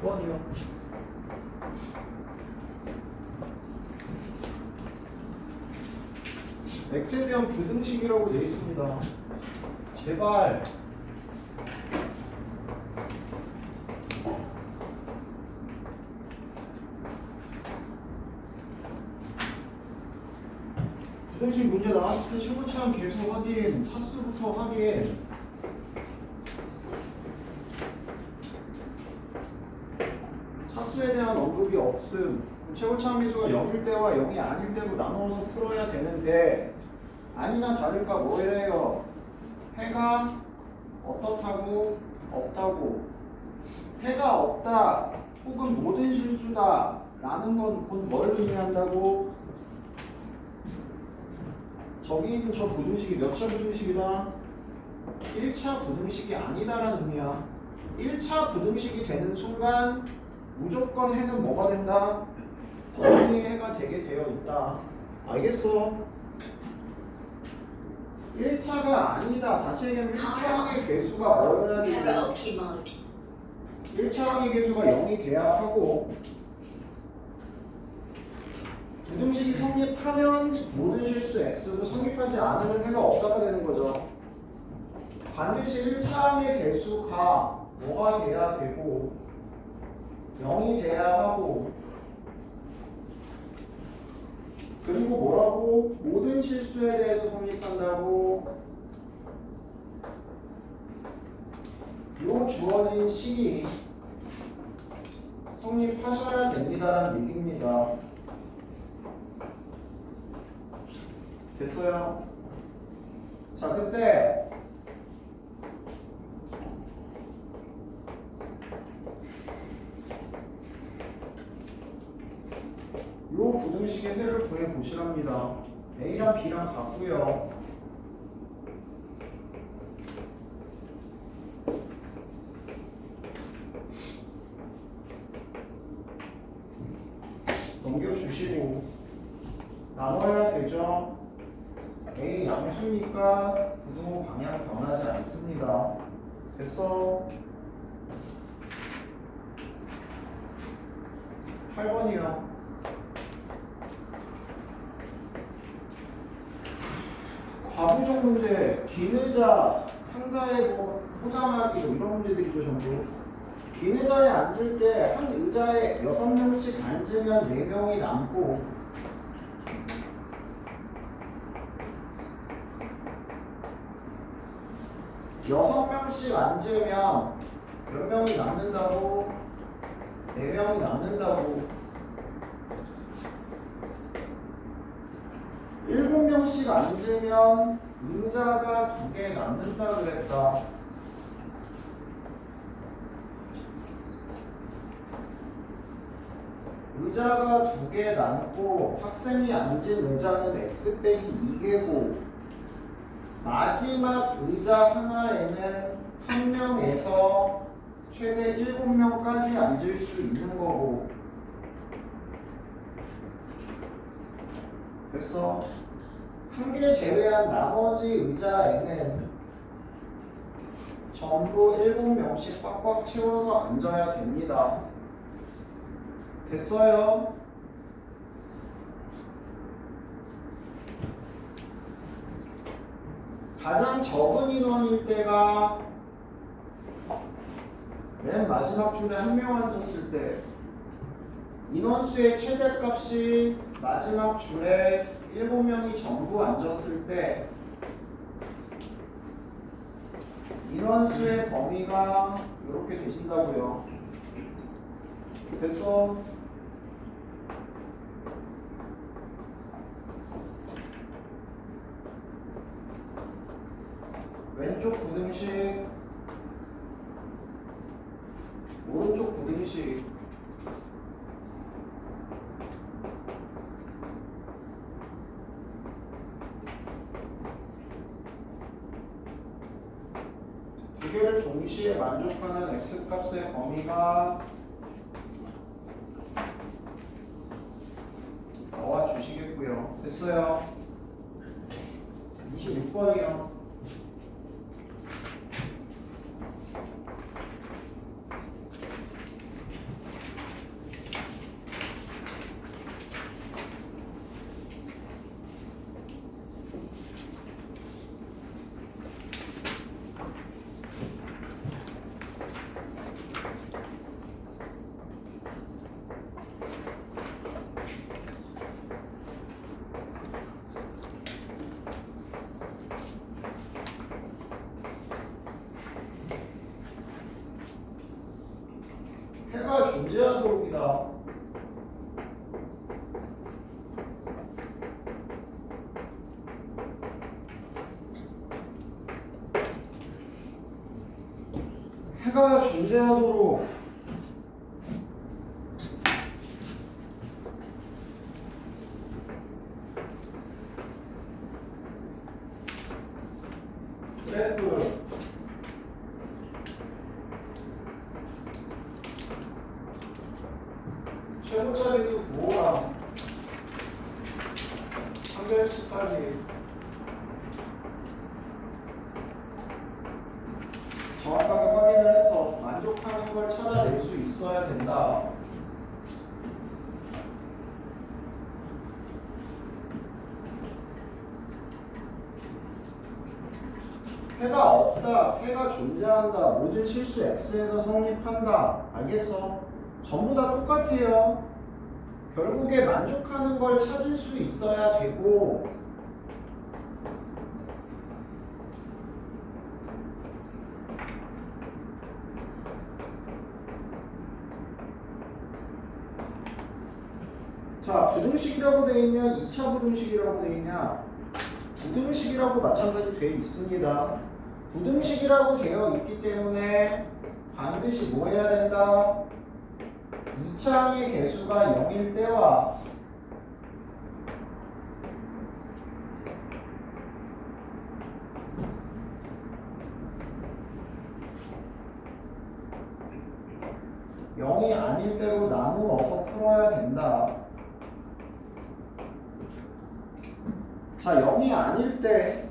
6번이요. x에 대한 부등식이라고 되어 있습니다. 제발. 부등식 문제 나왔을 때 최고차항 계수 확인, 차수부터 확인. 차수에 대한 언급이 없음. 최고차항 계수가 0일 때와 0이 아닐 때로 나누어서 풀어야 되는데 아니나 다를까 뭐래요? 해가 어떻다고? 없다고. 해가 없다 혹은 모든 실수다 라는 건 곧 뭘 의미한다고? 저기 있는 저 부등식이 몇 차 부등식이다? 1차 부등식이 아니다라는 의미야. 1차 부등식이 되는 순간 무조건 해는 뭐가 된다? 범위의 해가 되게 되어 있다. 알겠어? 1차가 아니다. 다시 얘기하면 1차항의 개수가 뭐여야 되고 1차항의 개수가 0이 돼야 하고 부등식이 성립하면 모든 실수 x도 성립하지 않으면 해가 없다가 되는 거죠. 반드시 1차항의 개수가 뭐가 돼야 되고 0이 돼야 하고 그리고 뭐라고? 모든 실수에 대해서 성립한다고 요 주어진 식이 성립하셔야 됩니다라는 얘기입니다. 됐어요? 자, 그때 요 부등식의 해를 구해 보시랍니다. A랑 B랑 같고요. 넘겨주시고 나눠야 되죠. A 양수니까 부등호 방향 변하지 않습니다. 됐어? 8번이요. 과부족 문제, 긴 의자, 상자에 뭐 포장하기 뭐 이런 문제들이죠 전부. 긴 의자에 앉을 때 한 의자에 6명씩 앉으면 4명이 남고 6명씩 앉으면 몇 명이 남는다고? 4명이 남는다고. 7명씩 앉으면 의자가 2개 남는다 그랬다. 의자가 2개 남고 학생이 앉은 의자는 x 빼기 2개고 마지막 의자 하나에는 한 명에서 최대 7명까지 앉을 수 있는 거고. 됐어? 한 개 제외한 나머지 의자에는 전부 7명씩 꽉꽉 채워서 앉아야 됩니다. 됐어요? 가장 적은 인원일 때가 맨 마지막 줄에 한 명 앉았을 때 인원수의 최대값이 마지막 줄에 7명이 전부 앉았을 때 인원수의 범위가 이렇게 되신다고요. 됐어? 왼쪽 부등식, 오른쪽 부등식. 두 개를 동시에 만족하는 x값의 범위가 나와 주시겠고요. 됐어요? 26번이요. 존재하도록이다. 해가 존재하도록 그래프 최고차 계수 구호랑 한별식까지 정확하게 확인을 해서 만족하는 걸 찾아낼 수 있어야 된다. 해가 없다, 해가 존재한다, 모든 실수 X에서 성립한다. 알겠어? 전부 다 똑같아요. 결국에 만족하는 걸 찾을 수 있어야 되고 자, 부등식이라고 되어 있냐, 2차 부등식이라고 되어 있냐? 부등식이라고 마찬가지 되어 있습니다. 부등식이라고 되어 있기 때문에 반드시 뭐 해야 된다? 2차항의 개수가 0일 때와 영이 아닐 때로 나누어서 풀어야 된다. 자, 0이 아닐 때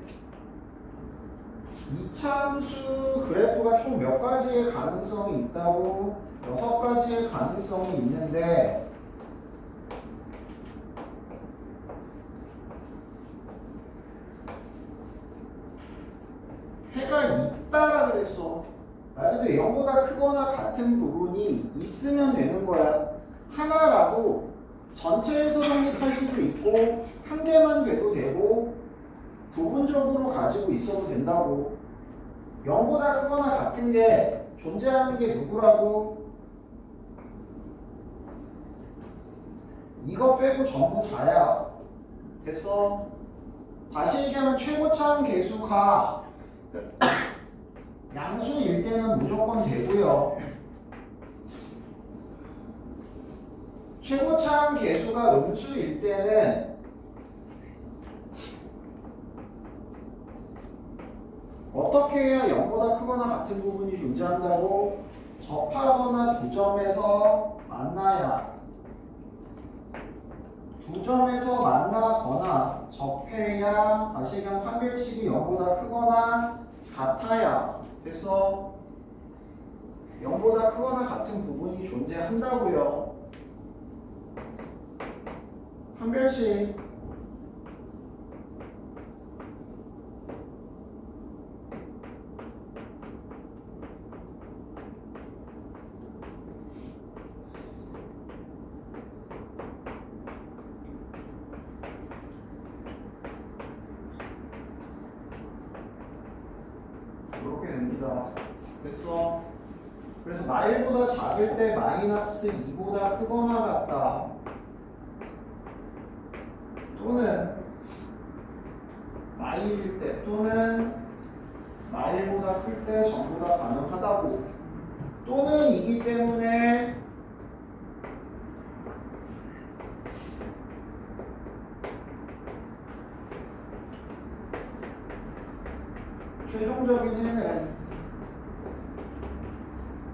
2차 함수 그래프가 총 몇 가지의 가능성이 있다고? 6가지의 가능성이 있는데 해가 있다라 그랬어. 말 그대로 0보다 크거나 같은 부분이 있으면 되는 거야. 하나라도 전체에서 성립할 수도 있고 한 개만 돼도 되고 부분적으로 가지고 있어도 된다고. 0보다 크거나 같은 게 존재하는 게 누구라고? 이거 빼고 전부 다야. 됐어? 다시 얘기하면 최고차항 개수가 양수일 때는 무조건 되고요. 최고차항 개수가 음수일 때는 어떻게 해야 0보다 크거나 같은 부분이 존재한다고? 접하거나 두 점에서 만나야, 두 점에서 만나거나 접해야, 다시 얘기하면 판별식이 0보다 크거나 같아야. 됐어? 0보다 크거나 같은 부분이 존재한다고요. 판별식 이렇게 됩니다. 됐어? 그래서 마일보다 작을 때 마이너스 2보다 크거나 같다. 또는 마일일 때 또는 마일보다 클 때 전부 다 가능하다고. 또는 이기 때문에 최종적인 해는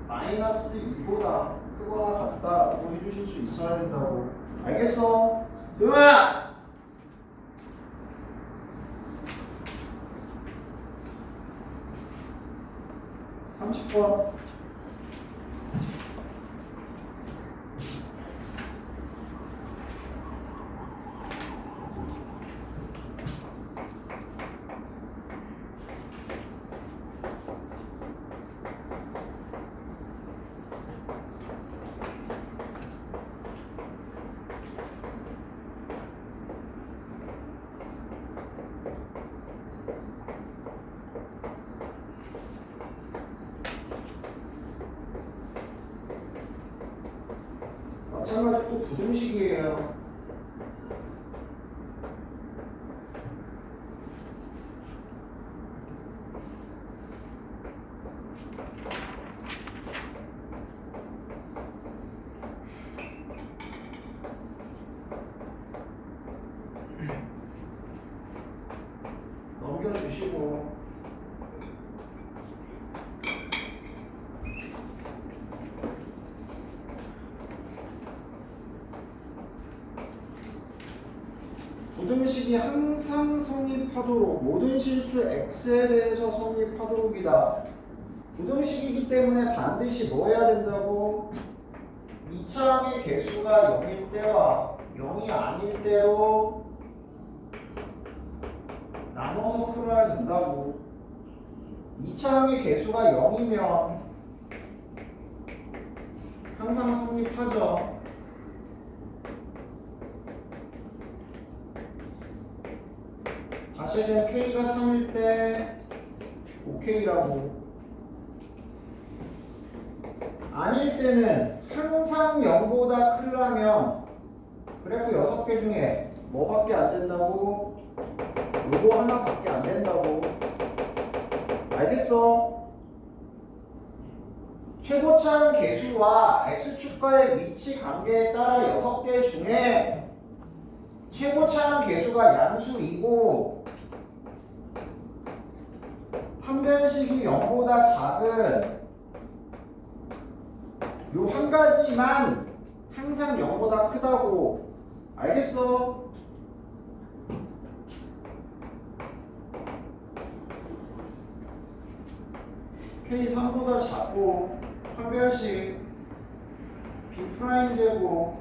마이너스 2보다 크거나 같다라고 해주실 수 있어야 된다고. 알겠어? 도영아! 30번. 마찬가지로 또 부등식이에요. 넘겨주시고 부등식이 항상 성립하도록 모든 실수 x에 대해서 성립하도록이다. 부등식이기 때문에 반드시 뭐 해야 된다고? 2차 항의 개수가 0일 때와 0이 아닐 때로 나눠서 풀어야 된다고. 2차 항의 개수가 0이면 항상 성립하죠. 다시 얘기하면 K가 3일 때 OK라고. 아닐 때는 항상 0보다 크려면 그래프 6개 중에 뭐밖에 안 된다고? 요거 하나밖에 안 된다고. 알겠어? 최고차항 개수와 x축과의 위치 관계에 따라 6개 중에 최고차항 개수가 양수이고 판별식이 0보다 작은 요 한 가지만 항상 0보다 크다고. 알겠어? K3보다 작고 판별식 B' 제곱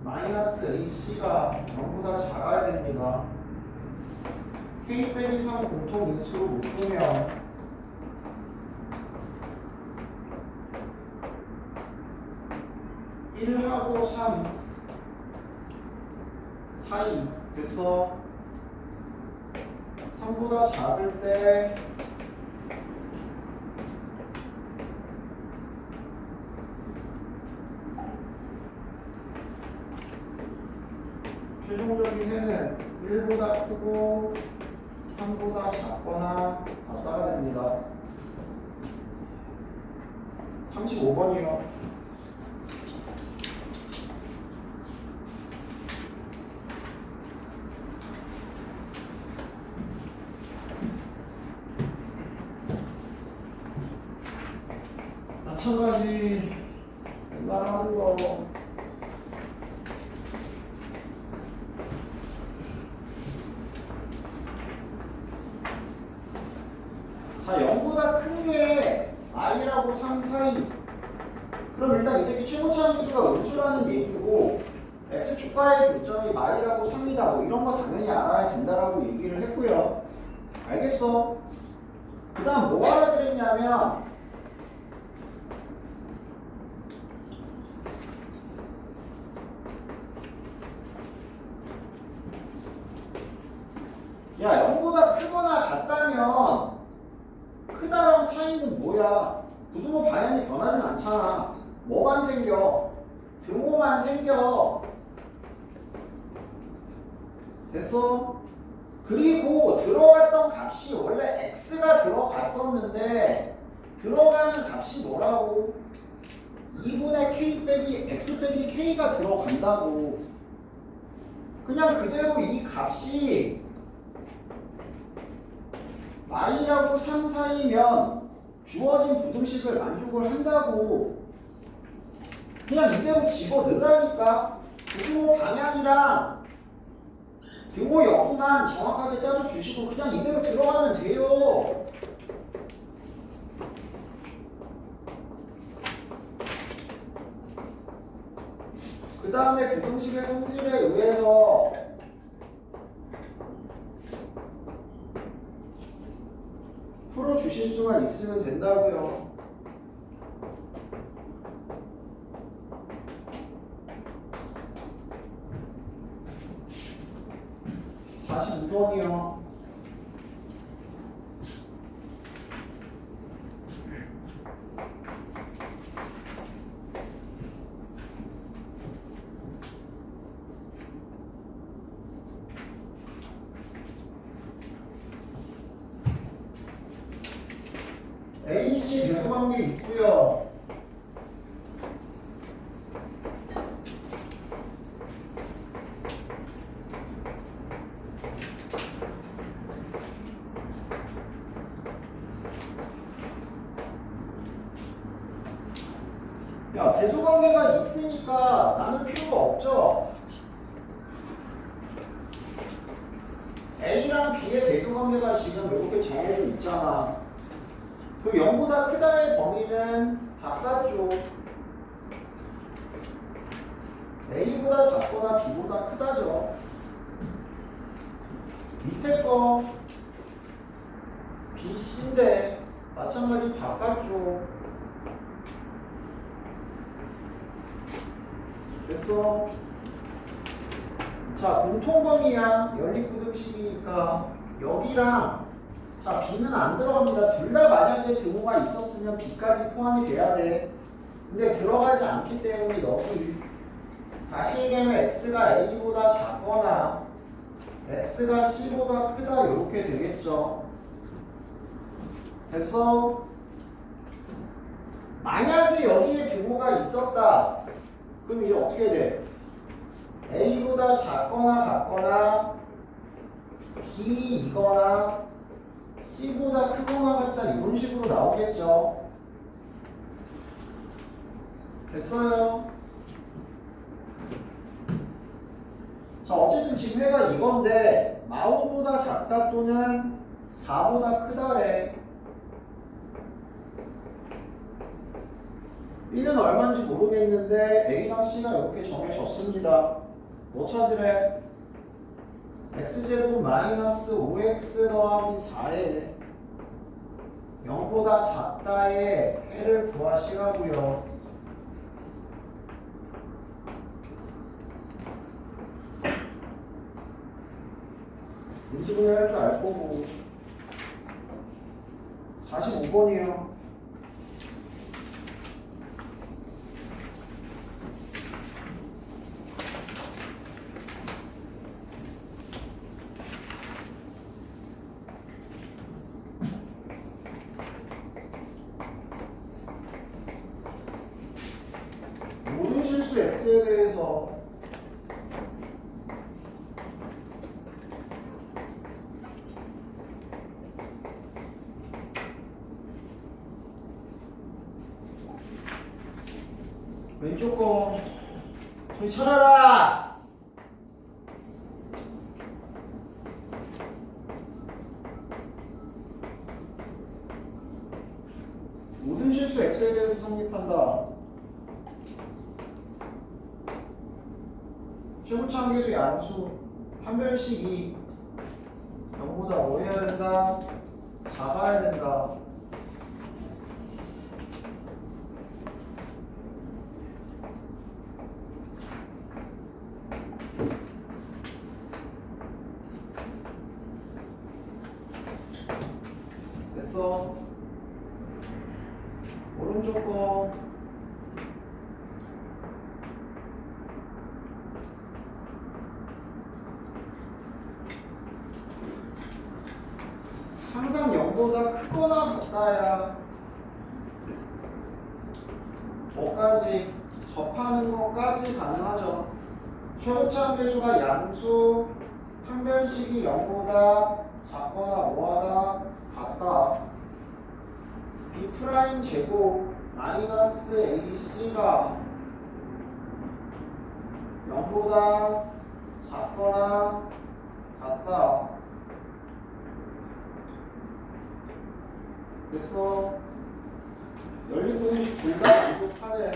마이너스 AC가 0보다 작아야 됩니다. K 빼기 3 공통 인수로 묶으면 (1) 하고 3 사이 됐어. 3보다 작을 때 최종적인 해는 1보다 크고 3보다 작거나 같다가 됩니다. 35번이요. 마찬가지 맨날 하는 거. 자, 0보다 큰 게 i라고 3 사이. 그럼 일단 이 새끼 최고차항 개수가 음수라는 얘기고 x축과의 교점이 i라고 3이다. 뭐 이런 거 당연히 알아야 된다라고 얘기를 했고요. 알겠어? 그 다음 뭐 하라 그랬냐면 야, 0보다 크거나 같다면 크다랑 차이는 뭐야? 부등호 방향이 변하진 않잖아. 뭐만 생겨? 등호만 생겨. 됐어? 그리고 들어갔던 값이 원래 x가 들어갔었는데 들어가는 값이 뭐라고? 2분의 k 빼기 x 빼기 k가 들어간다고. 그냥 그대로 이 값이 i라고 3 사이면 주어진 부등식을 만족을 한다고. 그냥 이대로 집어넣으라니까. 부등호 방향이랑 등호 여부만 정확하게 따져주시고 그냥 이대로 들어가면 돼요. 그 다음에 부등식의 성질에 의해서 풀어주실 수만 있으면 된다고요. 42번이요. A, C 대소관계 있고요. 야, 대소관계가 있으니까 나눌 필요가 없죠. A랑 B의 대소관계가 지금 이렇게 정해져 있잖아. 그럼 0보다 크다의 범위는 바깥쪽 A보다 작거나 B보다 크다죠. 밑에 거 B, C인데 마찬가지 바깥쪽. 됐어? 자, 공통범위야. 연립구등식이니까 여기랑 자, B는 안 들어갑니다. 둘 다 만약에 등호가 있었으면 B까지 포함이 돼야 돼. 근데 들어가지 않기 때문에 여기 다시 얘기하면 X가 A보다 작거나 X가 C보다 크다 이렇게 되겠죠. 됐어? 만약에 여기에 등호가 있었다. 그럼 이제 어떻게 돼? A보다 작거나 같거나 B이거나 C보다 크거나 같다 이런 식으로 나오겠죠. 됐어요? 자, 어쨌든 지금 해가 이건데 마오보다 작다 또는 4보다 크다래. B는 얼마인지 모르겠는데 A랑 C가 이렇게 정해졌습니다. 뭐 찾으래? x제곱 마이너스 5x 더하기 4에 0보다 작다의 해를 구하시라고요. 인수분해 할 줄 알 거고. 45번이에요. 모든 실수 x에 대해서 왼쪽 거 저기 차려라. 모든 실수 x에 대해서 성립한다. 최고차함계수 양수 판별식이 0보다 뭐 해야 된다? 작아야 된다. 됐어? 오른쪽 거 항상 0보다 크거나 같다야 뭐까지 접하는 것까지 가능하죠. 최고차함계수가 양수 판별식이 0보다 작거나 뭐하다 같다. B' 제곱 마이너스 AC가 0보다 작거나 같다. 됐어? 연립분식 둘 다 부족하네.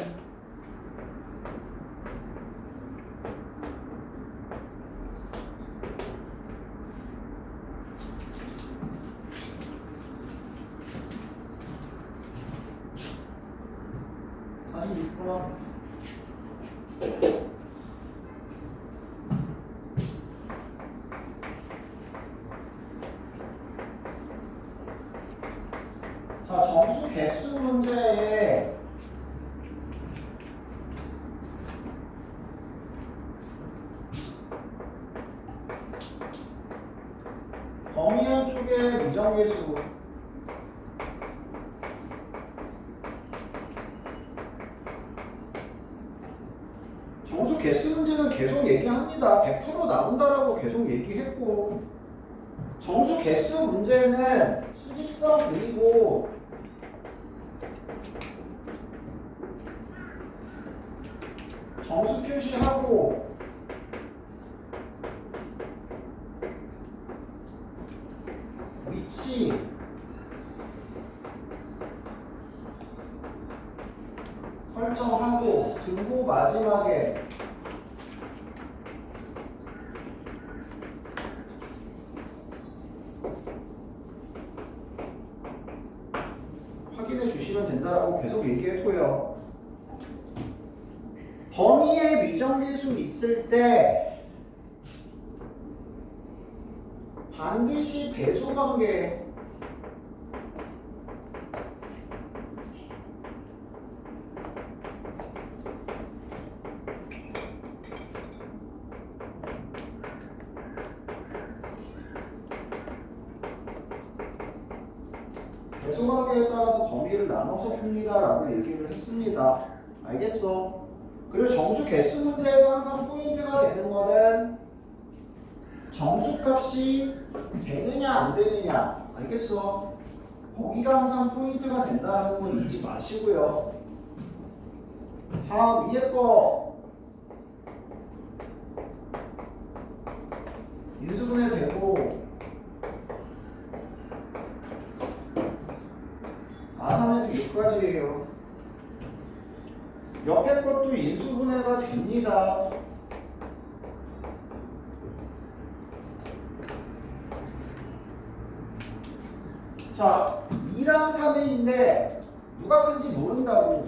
자, 정수 개수 문제에 범위 한쪽에 미정계수 나 100% 나온다라고 계속 얘기했고 정수 개수 문제는 수직선 그리고 정수 표시하고 위치 설정하고 등호 마지막에 확인해 주시면 된다라고 계속 얘기했고요. 범위에 미정계수 있을 때 반드시 배수관계 배수관계에 따라서 범위를 나눠서 풉니다 라고 얘기를 했습니다. 알겠어? 그리고 정수 개수 문제에서 항상 포인트가 되는 거는 정수값이 되느냐 안 되느냐. 알겠어? 거기가 항상 포인트가 된다는 걸 잊지 마시고요. 다 위에 거 인수분해 되고 아3에서 6까지예요. 옆에 것도 인수분해가 됩니다. 자, 2랑 3회인데 누가 큰지 모른다고.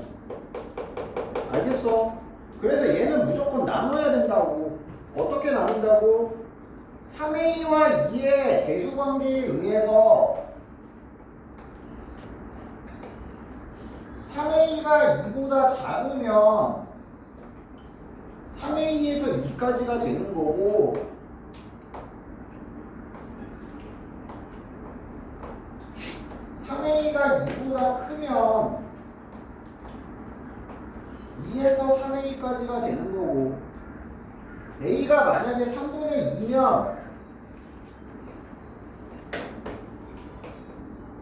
알겠어? 그래서 얘는 무조건 나눠야 된다고. 어떻게 나눈다고? 3A와 2의 대수관계에 의해서 3A가 2보다 작으면 3A에서 2까지가 되는 거고 3A가 2보다 크면 2에서 3A까지가 되는 거고 A가 만약에 3분의 2면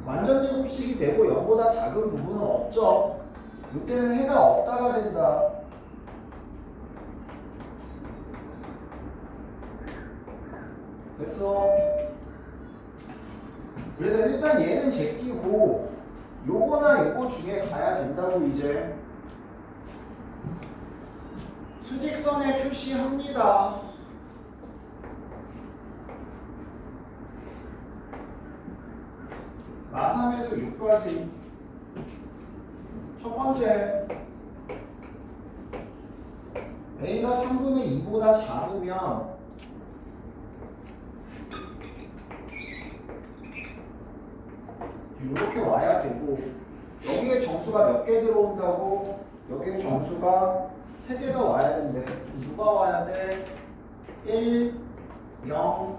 완전제곱식이 되고 0보다 작은 부분은 없죠. 이때는 해가 없다가 된다. 됐어? 그래서 일단 얘는 제끼고 요거나 요거 중에 가야 된다고. 이제 수직선에 표시합니다. 마3에서 6까지. 첫 번째 A가 3분의 2보다 작으면 이렇게 와야 되고 여기에 정수가 몇 개 들어온다고? 여기에 정수가 3개가 와야 되는데 누가 와야 돼? 1, 0,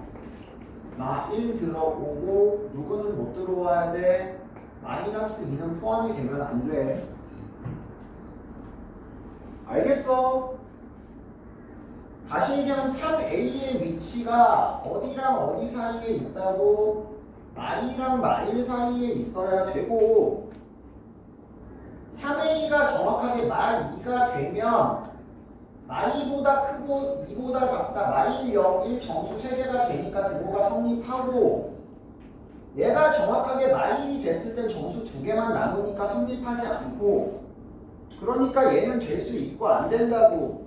마1 들어오고 누구는 못 들어와야 돼? 마이너스 2는 포함이 되면 안 돼. 알겠어? 다시 얘기하면 3A의 위치가 어디랑 어디 사이에 있다고? 마이랑 마일 사이에 있어야 되고 3A가 정확하게 마2가 되면 마2보다 크고 2보다 작다. 마1, 0, 1 정수 3개가 되니까 등호가 성립하고 얘가 정확하게 마1이 됐을 땐 정수 2개만 남으니까 성립하지 않고 그러니까 얘는 될 수 있고 안 된다고.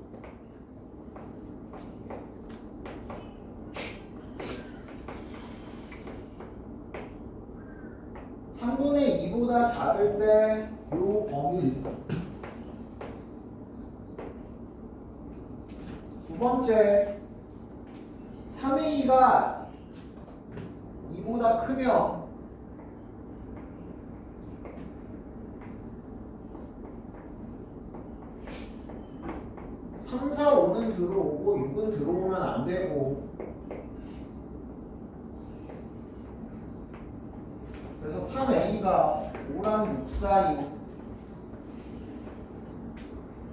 (3분의 2보다) 작을 때 요 범위. 두 번째 3A가 2보다 크면 3, 4, 5는 들어오고 6은 들어오면 안 되고 그래서 3A가 5랑 6 사이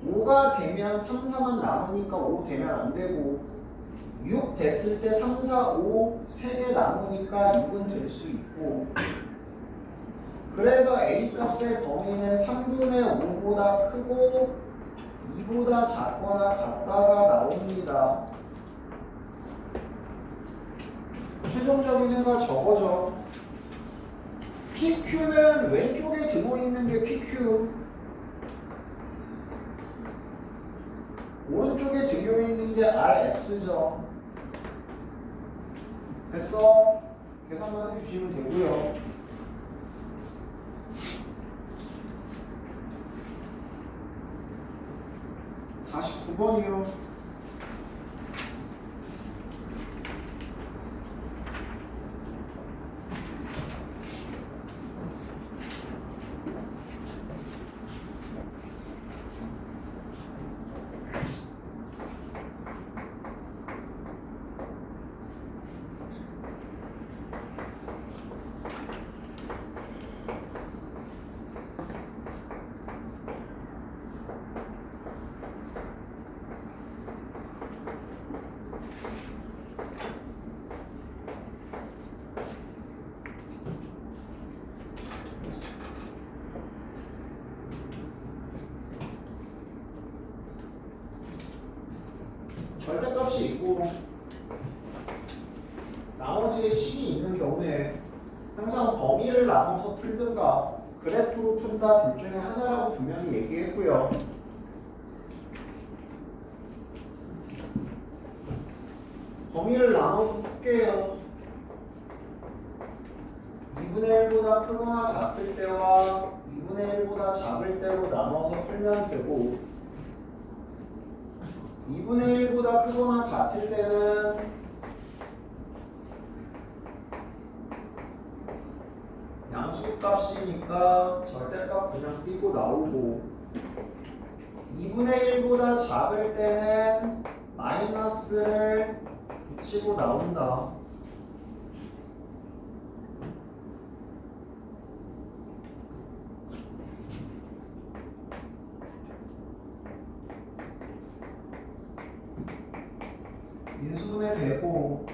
5가 되면 3, 4만 남으니까 5 되면 안 되고 6 됐을 때 3, 4, 5 3개 남으니까 6은 될 수 있고 그래서 A 값의 범위는 3분의 5보다 크고 2보다 작거나 같다가 나옵니다. 최종적인 해가 저거죠. PQ는 왼쪽에 두고 있는 게 PQ 오른쪽에 들려 있는 게 RS죠. 됐어? 계산만 해주시면 되고요. 49번이요. 절대값이 있고 나머지 식이 있는 경우에 항상 범위를 나눠서 풀든가 그래프로 푼다 둘 중에 하나라고 분명히 얘기했고요. 범위를 나눠서 풀게요. 2분의 1보다 크거나 같을 때와 2분의 1보다 작을 때로 나눠서 풀면 되고 2분의 1보다 크거나 같을 때는 양수값이니까 절대값 그냥 띄고 나오고 2분의 1보다 작을 때는 마이너스를 붙이고 나온다. 인수분해 되고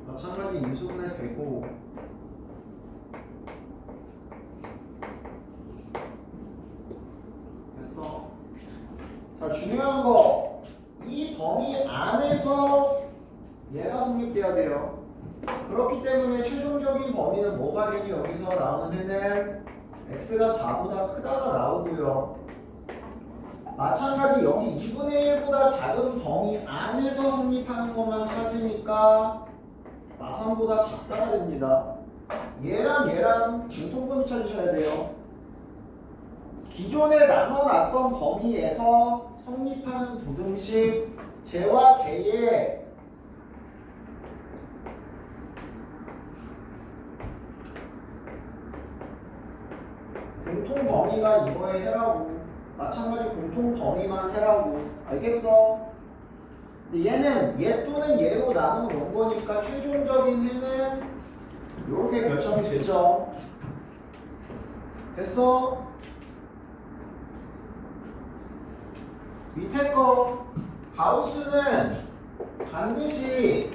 마찬가지 인수분해 되고 됐어. 자 중요한 거 이 범위 안에서 얘가 성립돼야 돼요. 그렇기 때문에 최종적인 범위는 뭐가 되니 여기서 나오는 해는 x가 4보다 크다가 나오고요. 마찬가지 여기 2분의 1보다 작은 범위 안에서 성립하는 것만 찾으니까 마삼보다 작다가 됩니다. 얘랑 얘랑 공통범위 찾으셔야 돼요. 기존에 나눠놨던 범위에서 성립하는 부등식 제와 제의 공통 범위가 이거에 해라고. 마찬가지 공통 범위만 해라고. 알겠어? 근데 얘는 얘 또는 얘로 나눠 놓은 거니까 최종적인 해는 이렇게 결정이 되죠. 됐어? 밑에 거 가우스는 반드시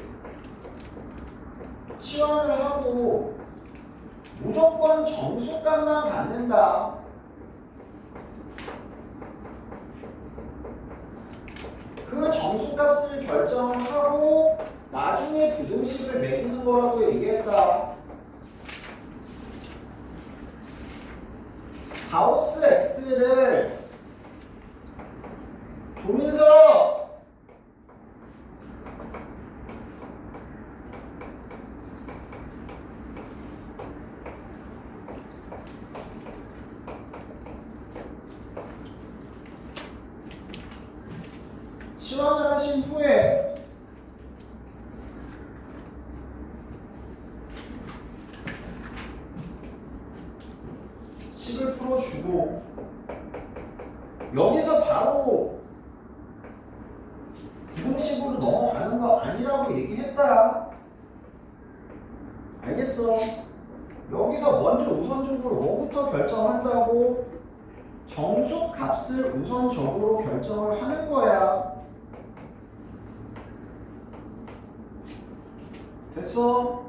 치환을 하고 무조건 정수값만 받는다. 그 정수값을 결정을 하고 나중에 부등식을 매기는 거라고 얘기했다. 가우스 X를 조민석 치환을 하신 후에 식을 풀어주고 여기서 바로 부등식으로 넘어가는 거 아니라고 얘기했다. 알겠어? 여기서 먼저 우선적으로 뭐부터 결정한다고? 정수 값을 우선적으로 결정을 하는 거야. 됐어?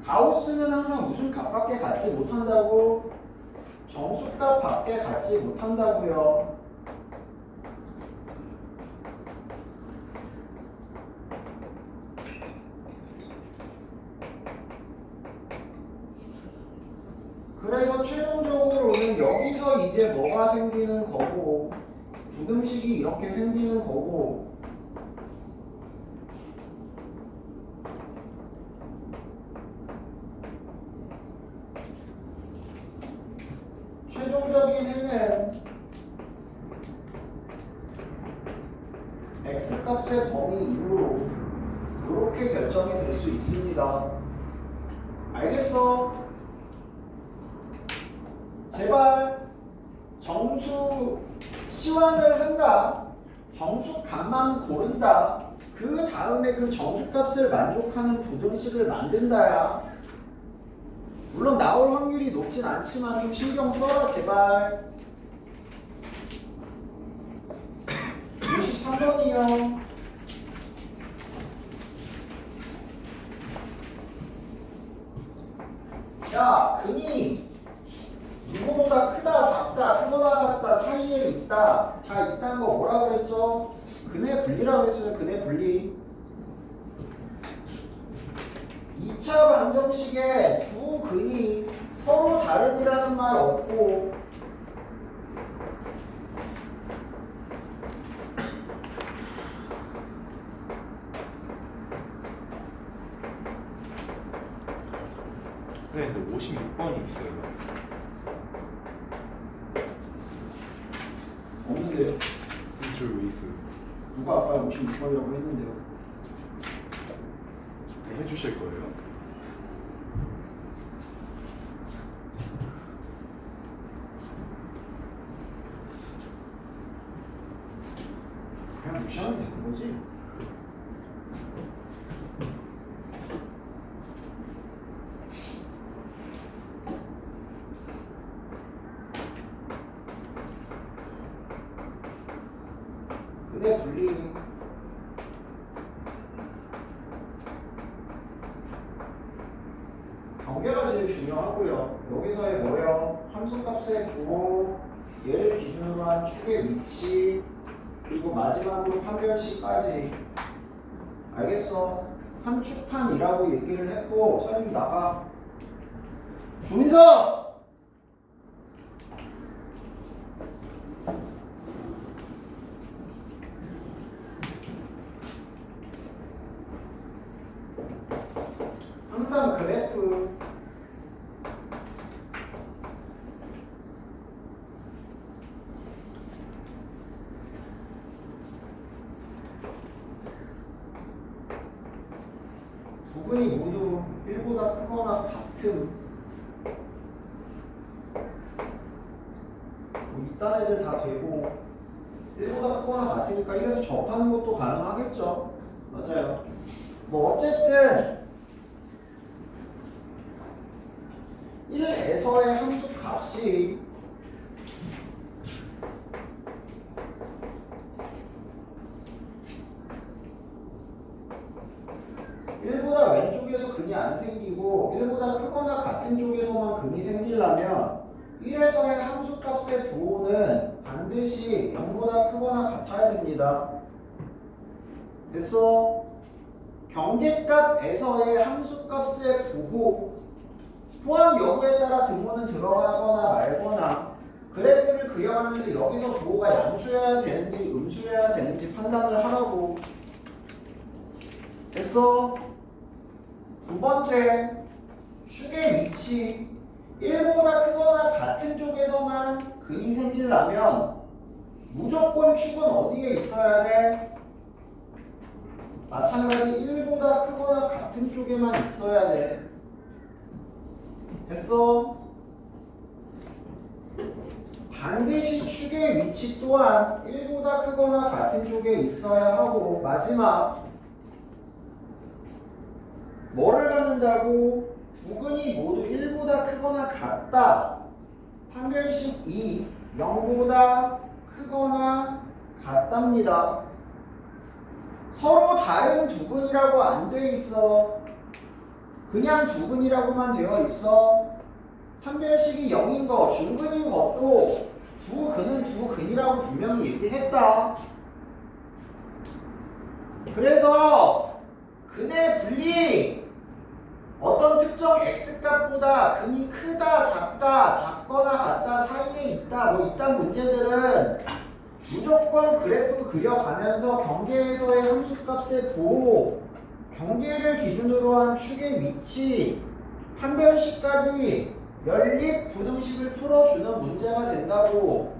가우스는 항상 무슨 값밖에 갖지 못한다고? 정수값 밖에 갖지 못한다고요. 그래서 최종적으로는 여기서 이제 뭐가 생기는 거고, 부등식이 이렇게 생기는 거고, 최종적인 해는 x값의 범위 이후로 이렇게 결정이 될 수 있습니다. 알겠어? 제발 정수 시환을 한다. 정수 값만 고른다. 그 다음에 그 정수 값을 만족하는 부등식을 만든다야. 물론 나올 확률이 높진 않지만 좀 신경 써라 제발. 63번이요. 야, 근이 누구보다 크다, 작다, 크거나 같다, 사이에 있다, 다 있다는 거 뭐라 그랬죠? 근의 분리라고 했어요. 근의 분리. 2차 방정식에 두 근이 서로 다르니라는 말 없고, 네, 근데 56번이 있어요. 없는데요. 저기 왜 있어요? 누가 아까 56번이라고 했는데요. 네, 해주실 거예요? 그냥 무시하면 되는 거지. 근데 분리. 경계가 제일 중요하고요. 여기서의 뭐요? 함수값의 부호, 얘를 기준으로 한 축의 위치, 그리고 마지막으로 판별식까지. 알겠어? 함축판이라고 얘기를 했고, 선생님 나가. 조민석! 항상 그래프 부분이 모두 1보다 크거나 같음. 뭐 이딴 애들 다 되고 1보다 크거나 같으니까 1에서 접하는 것도 가능하겠죠. 맞아요. 뭐 어쨌든 1에서의 함수 값이 일보다 왼쪽에서 근이 안 생기고 1보다 크거나 같은 쪽에서만 근이 생기려면 1에서의 함수값의 부호는 반드시 0보다 크거나 같아야 됩니다. 됐어? 경계값에서의 함수값의 부호 포함 여부에 따라 등호는 들어가거나 말거나 그래프를 그려가면서 여기서 부호가 양수여야 되는지 음수여야 되는지 판단을 하라고. 됐어? 두 번째, 축의 위치 1보다 크거나 같은 쪽에서만 근이 생기려면 무조건 축은 어디에 있어야 돼? 마찬가지 1보다 크거나 같은 쪽에만 있어야 돼. 됐어? 반드시 축의 위치 또한 1보다 크거나 같은 쪽에 있어야 하고, 마지막 뭐를 갖는다고? 부근이 모두 1보다 크거나 같다. 판별식 2, 0보다 크거나 같답니다. 서로 다른 두근이라고 안 돼 있어. 그냥 두근이라고만 되어 있어. 판별식이 0인 거, 중근인 것도 두 근은 두 근이라고 분명히 얘기했다. 그래서 근의 분리, 어떤 특정 x값보다 근이 크다, 작다, 작거나 같다 사이에 있다, 뭐 이딴 문제들은 무조건 그래프 그려가면서 경계에서의 함수값의 도, 경계를 기준으로 한 축의 위치, 판별식까지 연립 부등식을 풀어주는 문제가 된다고.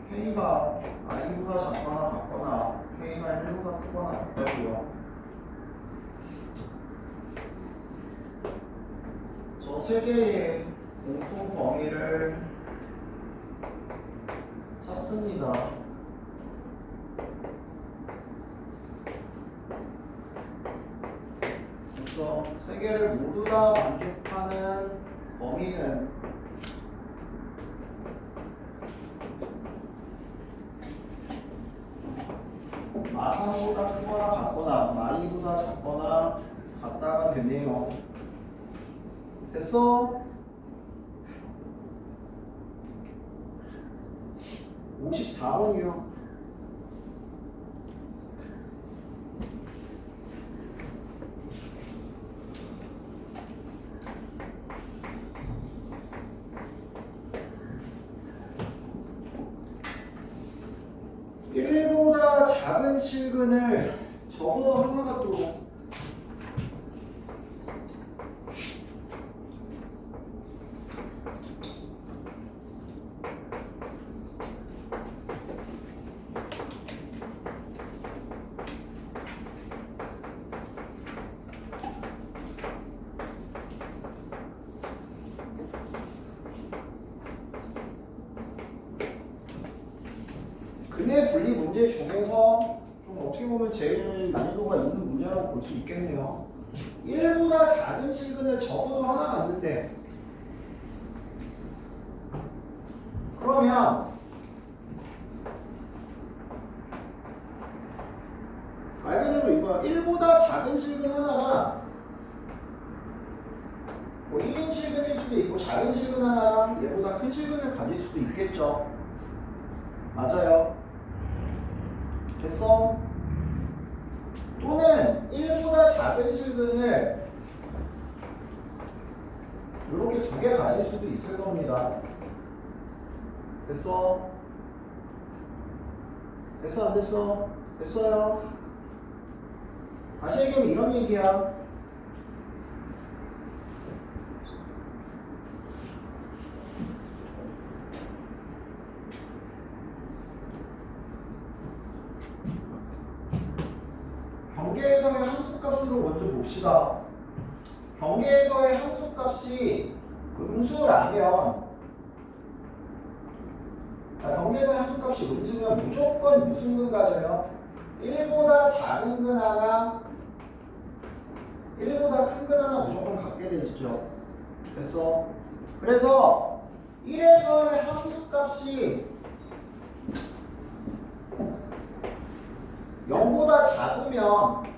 K가 i보다 작거나 같거나 K가 1보다 크거나 같다고요. 저 세 개의 공통 범위를 찾습니다. 그래서 세 개를 모두 다 만족하는 범위는 마상보다 크거나 같거나 마이보다 작거나 같다가 되네요. 됐어? 54번이요. 일보다 작은 실근을 적어도 하나가 또 근의 분리 문제 중에서 좀 어떻게 보면 제일 난이도가 있는 문제라고 볼 수 있겠네요. 1보다 작은 실근을 적어도 하나 갖는데 그러면 말 그대로 이거야. 1보다 작은 실근 하나가 뭐 1인 실근일 수도 있고 작은 실근 하나랑 얘보다 큰 실근을 가질 수도 있겠죠. 맞아요. 됐어? 또는 1보다 작은 실근을 이렇게 두 개 가질 수도 있을 겁니다. 됐어? 됐어 안 됐어? 됐어요? 다시 얘기하면 이런 얘기야. 경계에서의 함수값으로 먼저 봅시다. 경계에서의 함수값이 음수라면, 경계에서의 함수값이 음수면 무조건 무슨 근 가져요? 1보다 작은 근 하나, 1보다 큰 근 하나 무조건 갖게 되죠. 됐어? 그래서 1에서의 함수값이 0보다 작으면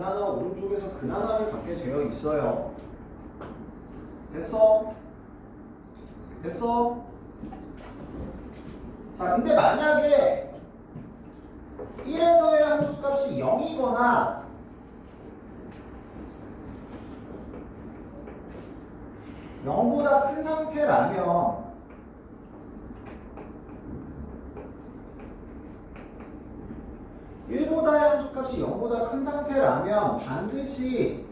하나, 오른쪽에서 근 하나를 갖게 되어 있어요. 됐어? 됐어? 자, 근데 만약에 1에서의 함수값이 0이거나 0보다 큰 상태라면 (1보다의) 함수값이 0보다 큰 상태라면 반드시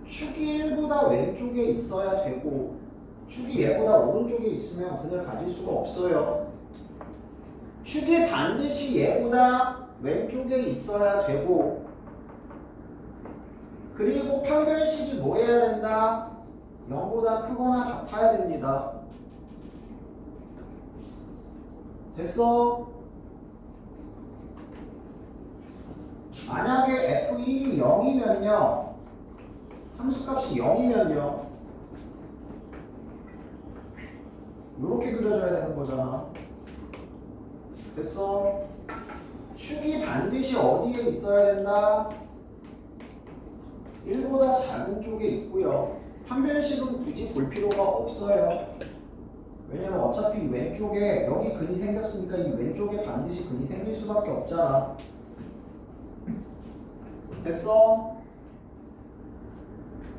축이 1보다 왼쪽에 있어야 되고 축이 얘보다 오른쪽에 있으면 근을 가질 수가 없어요. 축이 반드시 얘보다 왼쪽에 있어야 되고 그리고 판별식이 뭐 해야 된다? 0보다 크거나 같아야 됩니다. 됐어? 만약에 f1이 0이면요 함수값이 0이면요 이렇게 그려줘야 되는 거잖아. 됐어? 축이 반드시 어디에 있어야 된다? 1보다 작은 쪽에 있고요. 판별식은 굳이 볼 필요가 없어요. 왜냐면 어차피 왼쪽에 여기 근이 생겼으니까 이 왼쪽에 반드시 근이 생길 수밖에 없잖아. 됐어?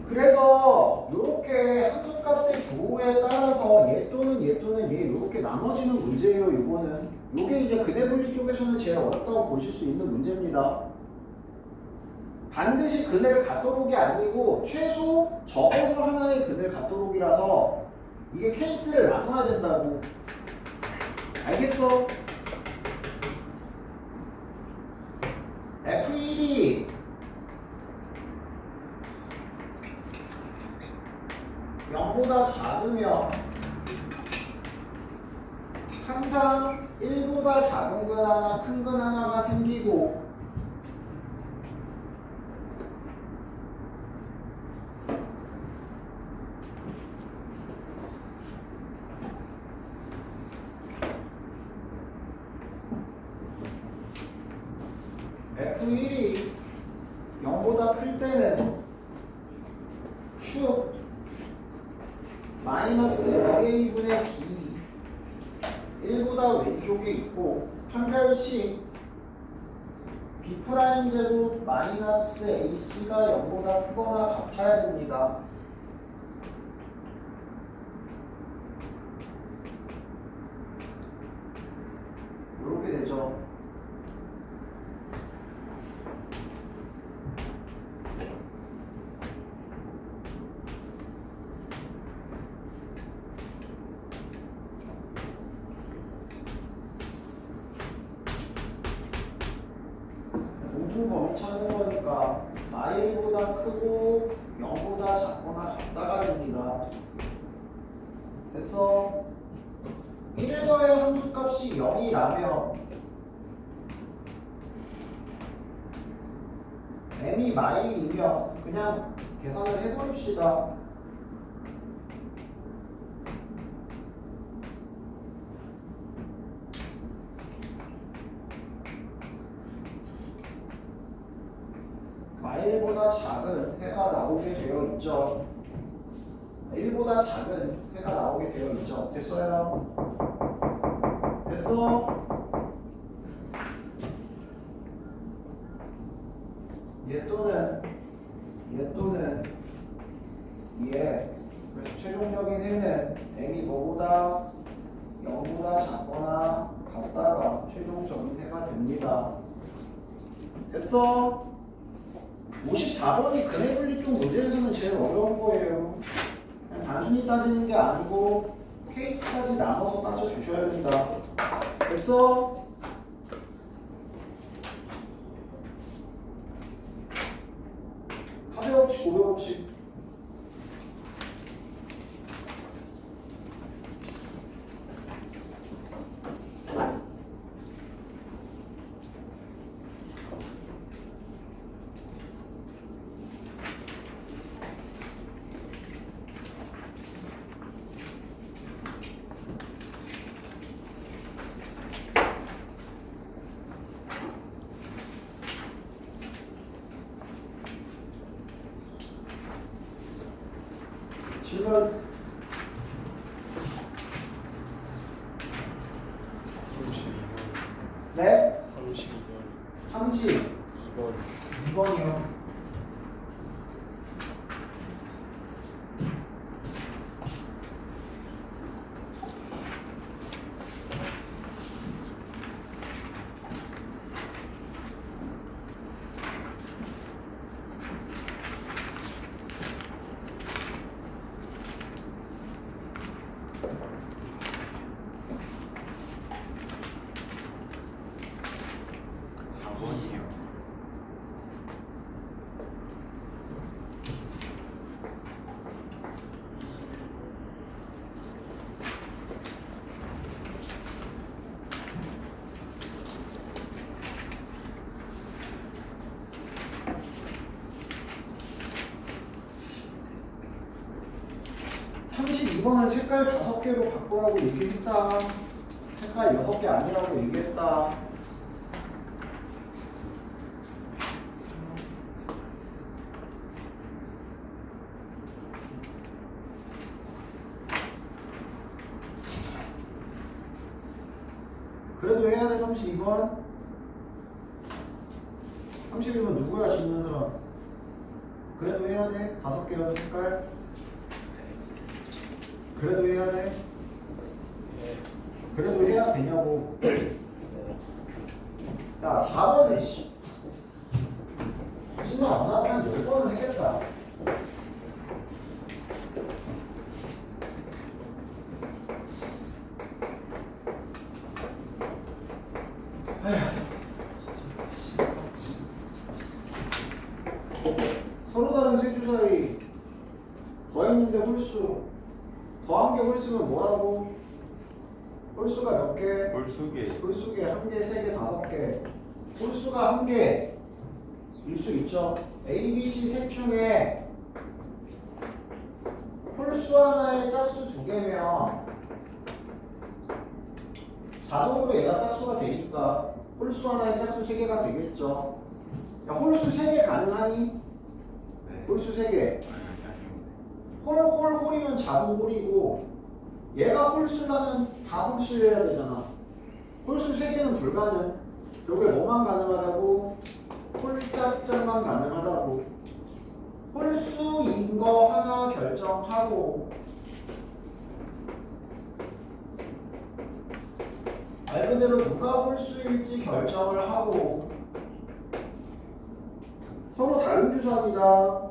그래서 이렇게 함수값의 교호에 따라서 얘 또는 얘 또는 얘 이렇게 나눠지는 문제예요. 이거는 이게 이제 근해 분리 쪽에서는 제일 어렵다고 보실 수 있는 문제입니다. 반드시 근을 갖도록이 아니고 최소 적어도 하나의 근을 갖도록이라서 이게 케이스를 나눠야 된다고. 알겠어? F1이 0보다 작으면 항상 1보다 작은 근 하나, 큰 근 하나가 생기고 F1이 0보다 클 때는 축 마이너스 2a분의 b 1보다 왼쪽에 있고 판별식 b' 제곱 마이너스 ac가 0보다 크거나 같아야 됩니다. 이렇게 되죠. 공통범위 찾는 거니까 마일보다 크고 0보다 작거나 같다가 됩니다. 됐어? 1에서의 함수값이 0이라면 m이 마일이면 그냥 계산을 해버립시다. 마일보다 작은 해가 나오게 되어 있죠. 1보다 작은 해가 나오게 되어 있죠. 됐어요? 됐어? 얘 또는 얘 그래서 최종적인 해는 m이 뭐보다 0보다 작거나 같다가 최종적인 해가 됩니다. 됐어? 54번이 근해 분리 쪽 문제에서는 제일 어려운 거예요. 그냥 단순히 따지는 게 아니고 케이스까지 나눠서 따져주셔야 된다. 됐어? 합의 법칙, 고려 법칙. 질문. 32번. 네? 32번. 32번이요. 2번. 이번은 색깔 5개로 바꾸라고 얘기했다. 색깔 6개 아니라고 얘기했다. 그래도 해야 돼. 32번. 32번 누구야? 짓는 사람. 그래도 해야 돼. 5개라도 색깔. 그래도 해야 돼? 그래도 해야 되냐고. 야, 4번에 씨. 거짓말 안 하면 한 10번은 하겠다. 서로 다른 세 주 사이 더했는데 홀수. 더한 게 홀수면 뭐라고? 홀수가 몇 개? 홀수계. 홀수계 1개, 3개, 5개. 홀수가 1개일 수 있죠. A, B, C 셋 중에 홀수 하나에 짝수 2개면 자동으로 얘가 짝수가 되니까 홀수 하나에 짝수 3개가 되겠죠. 야, 홀수 3개 가능하니? 네. 홀수 3개. 홀이면 자동 홀이고 얘가 홀수라면 다 홀수여야 되잖아. 홀수 3개는 불가능. 결국에 뭐만 가능하다고? 홀짝짝만 가능하다고. 홀수인 거 하나 결정하고 말 그대로 누가 홀수일지 결정을 하고 서로 다른 주사입니다.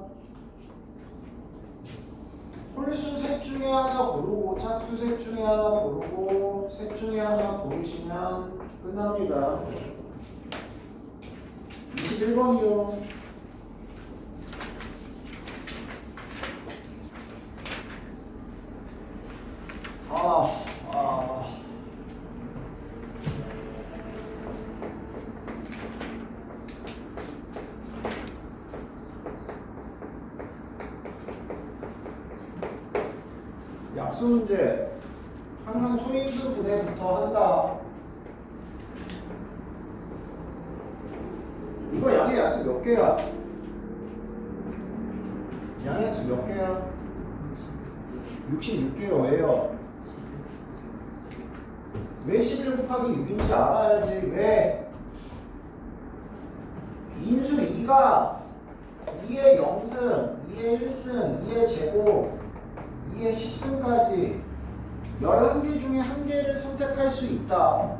홀수 셋 중에 하나 고르고 짝수 셋 중에 하나 고르고 셋 중에 하나 고르시면 끝납니다. 21번이요. 약수 문제 항상 소인수 분해부터 한다. 이거 양의 약수 몇 개야? 양의 약수 몇 개야? 66개요. 왜요? 왜 11 곱하기 6인지 알아야지. 왜? 인수 2가 2의 0승, 2의 1승, 2의 제곱 2의 10승까지 11개 중에 1개를 선택할 수 있다.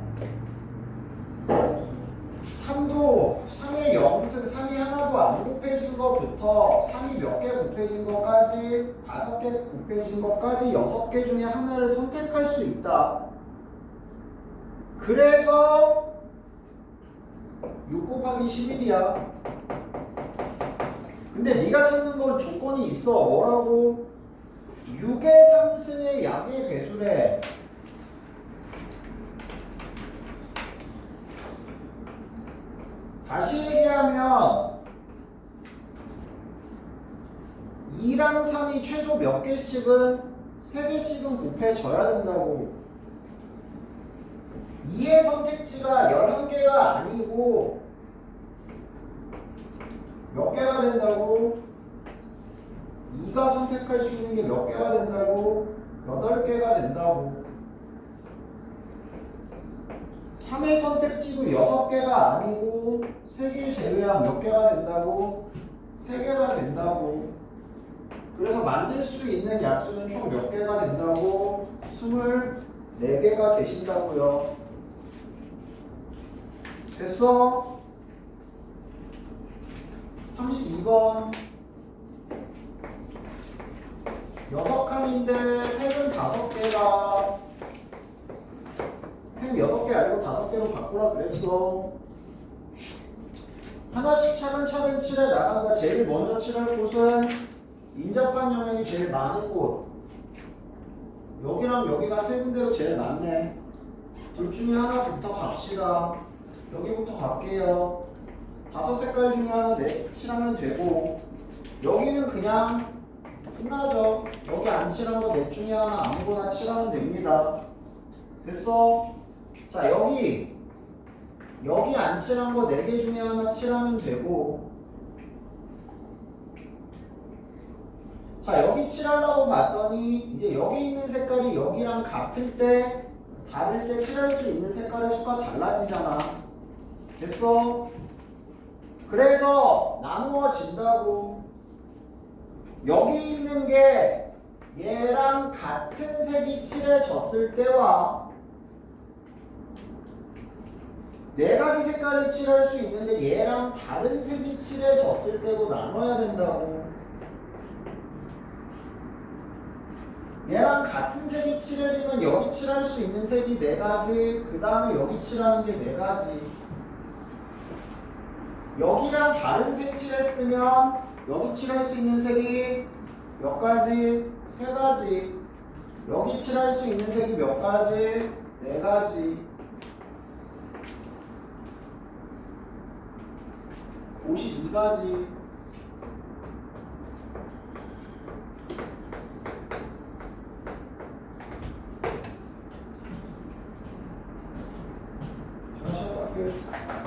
3도 3의 0승, 3이 하나도 안 곱해진 것부터 3이 몇 개 곱해진 것까지 5개 곱해진 것까지 6개 중에 하나를 선택할 수 있다. 그래서 6 곱하기 11이야. 근데 네가 찾는 건 조건이 있어. 뭐라고? 6의 3승의 양의 배수래. 다시 얘기하면 2랑 3이 최소 몇 개씩은 3개씩은 곱해져야 된다고. 2의 선택지가 11개가 아니고 몇 개가 된다고? 2가 선택할 수 있는 게 몇 개가 된다고? 8개가 된다고. 3의 선택지도 6개가 아니고 3개 제외하면 몇 개가 된다고? 3개가 된다고. 그래서 만들 수 있는 약수는 총 몇 개가 된다고? 24개가 되신다고요. 됐어? 32번 6칸인데 색은 5개다. 색 6개 아니고 5개로 바꾸라 그랬어. 하나씩 차근차근 칠해 나간다. 제일 먼저 칠할 곳은 인접한 영역이 제일 많은 곳. 여기랑 여기가 세 군데로 제일 많네. 둘 중에 하나부터 갑시다. 여기부터 갈게요. 5색깔 중에 하나 칠하면 되고, 여기는 그냥 끝나죠. 여기 안 칠한 거 넷 중에 하나 아무거나 칠하면 됩니다. 됐어? 자, 여기 안 칠한 거 4개 중에 하나 칠하면 되고, 자, 여기 칠하려고 봤더니 이제 여기 있는 색깔이 여기랑 같을 때 다를 때 칠할 수 있는 색깔의 수가 달라지잖아. 됐어? 그래서 나누어진다고. 여기 있는 게 얘랑 같은 색이 칠해졌을 때와 4가지 색깔을 칠할 수 있는데 얘랑 다른 색이 칠해졌을 때도 나눠야 된다고. 얘랑 같은 색이 칠해지면 여기 칠할 수 있는 색이 4가지, 그 다음에 여기 칠하는 게 4가지. 여기랑 다른 색 칠했으면 여기 칠할 수 있는 색이 몇 가지? 3가지. 여기 칠할 수 있는 색이 몇 가지? 4가지. 52가지. 잠깐 쉬었다 할게요.